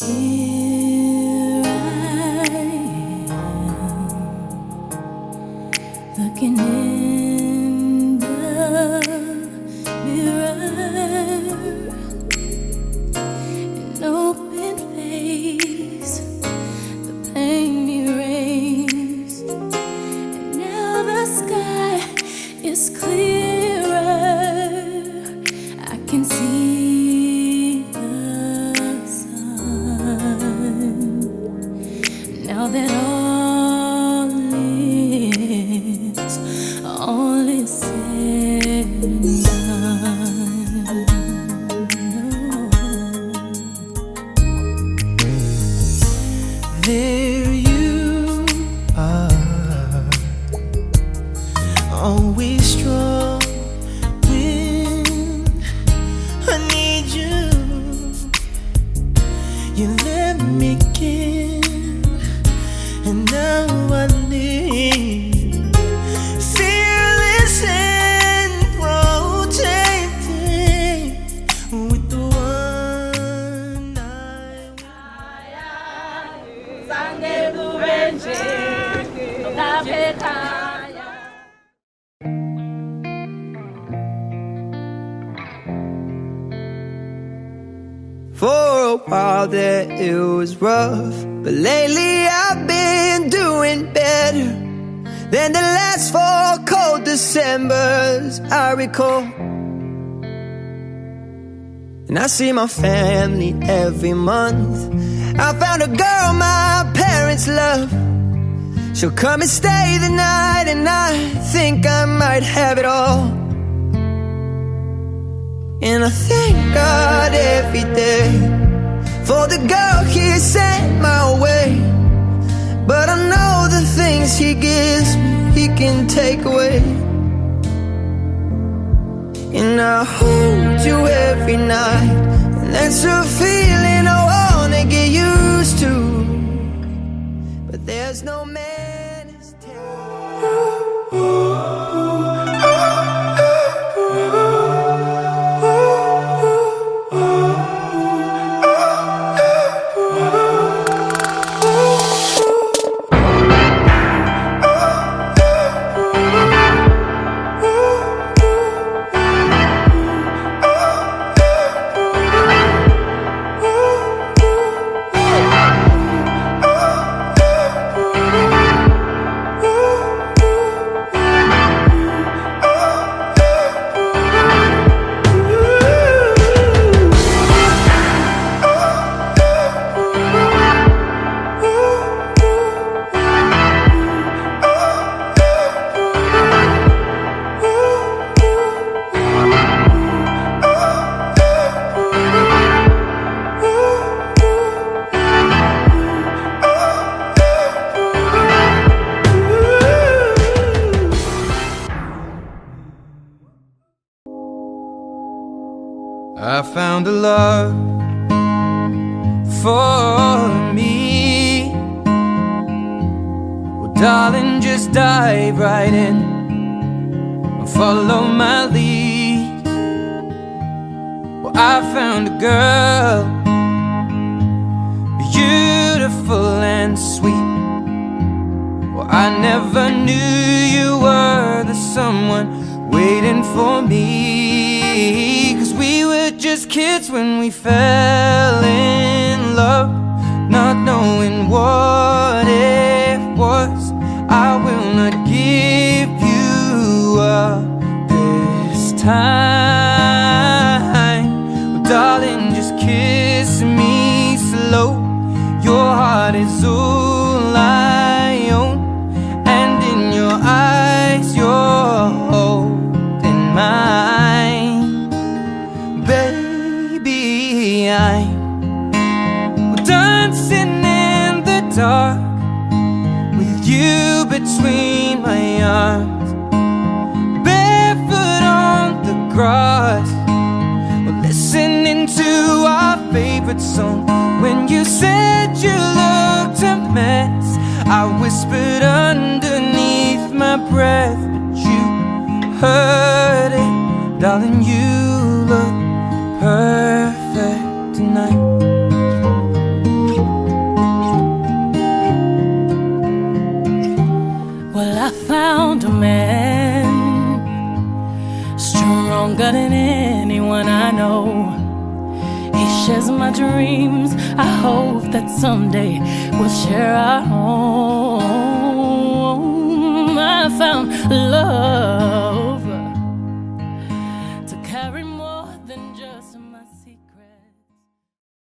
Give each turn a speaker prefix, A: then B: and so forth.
A: Here I am, looking in the mirror, an open face, the pain erased, and now the sky is clearer. I can see the sun now that all is said and done.
B: There you are, always strong when I need you. You let me in, and now I need fearless and protected with the one For a while there it was rough, but lately I've been doing better than the last 4 cold Decembers I recall. And I see my family every month. I found a girl my parents love. She'll come and stay the night, and I think I might have it all. And I thank God every day for the girl He sent my way. But I know the things He gives me, He can take away. And I hold you every night, and that's a feeling I wanna get used to. But there's no man as I found a love for me. Well, darling, just dive right in and follow my lead. Well, I found a girl, beautiful and sweet. Well, I never knew you were the someone waiting for me. 'Cause we were just kids when we fell in love, not knowing what it was. I will not give you up this time. Well, darling, just kiss me slow. Your heart is all I own, and in your eyes you're holding mine. Baby, I'm dancing in the dark with you between my arms, barefoot on the grass. We're listening to our favorite song. When you said you looked a mess, I whispered underneath my breath, but you heard it. Darling, you look perfect tonight.
A: forgotten anyone I know. He shares my dreams. I hope that someday we'll share our home. I found love